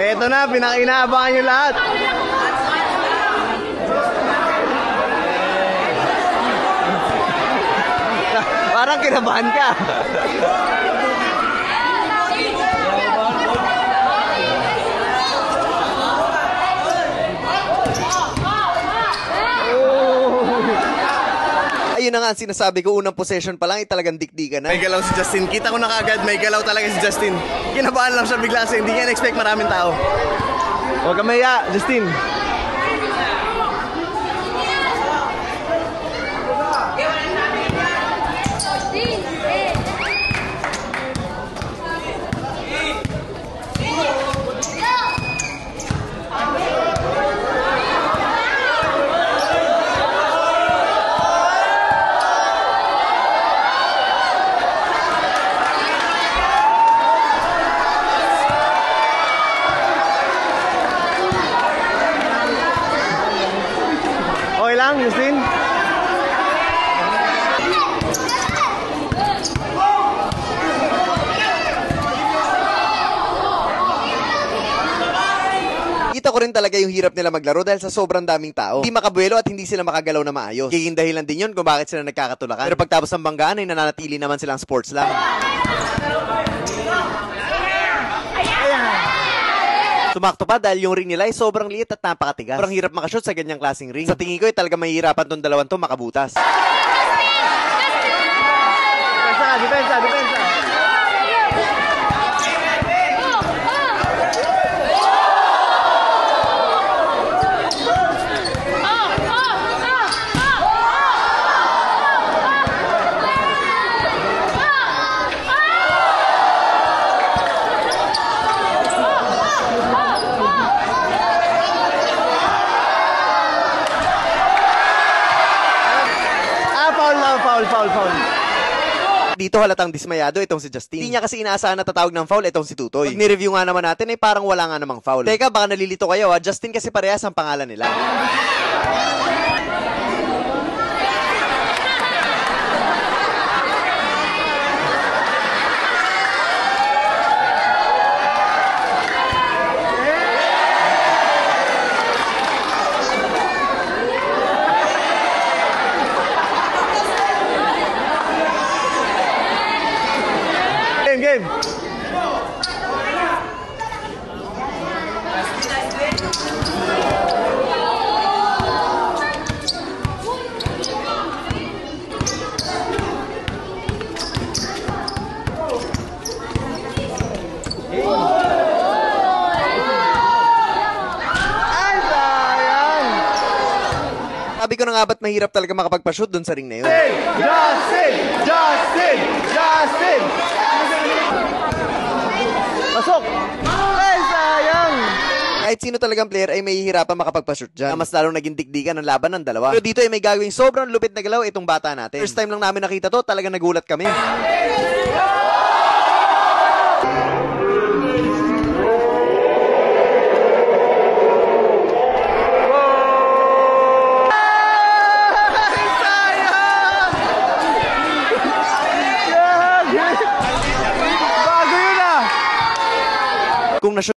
Eto na, pinakainaabangan nyo lahat. Parang kinabahan ka. Ayun na nga ang sinasabi ko, unang possession pa lang, talagang dikdikan na. May galaw si Justin. Kita ko na kagad, may galaw talaga si Justin. Kinabahan lang siya bigla kasi hindi niya na-expect maraming tao. Huwag ka maya, Justin. Okay lang, Justin? Kita ko rin talaga yung hirap nila maglaro dahil sa sobrang daming tao. Hindi makabuelo at hindi sila makagalaw na maayos. Giging dahilan din yun kung bakit sila nagkakatulakan. Pero pagtapos ng banggaan ay nananatili naman silang sports lang. Tumakto pa dahil yung ring nila ay sobrang liit at napakatigas. Sobrang hirap makashoot sa ganyang klaseng ring. Sa tingin ko ay talaga mahihirapan tong dalawan to makabutas. Depensa. Foul. Dito halatang dismayado itong si Justin. Hindi niya kasi inaasahan na tatawag ng foul itong si Tutoy. Pag ni-review nga naman natin ay parang wala nga namang foul. Teka, baka nalilito kayo ha. Justin kasi parehas ang pangalan nila. Game. Sabi ko na nga ba't mahirap talaga makapagpa-shoot dun sa ring na yun. Justin! Pasok! Ay, sayang! Kahit sino talagang player ay mahihirapan makapagpa-shoot dyan. Mas lalong naging dikdikan ng laban ng dalawa. Pero dito ay may gagawing sobrang lupit na galaw itong bata natin. First time lang namin nakita to, talagang nagulat kami.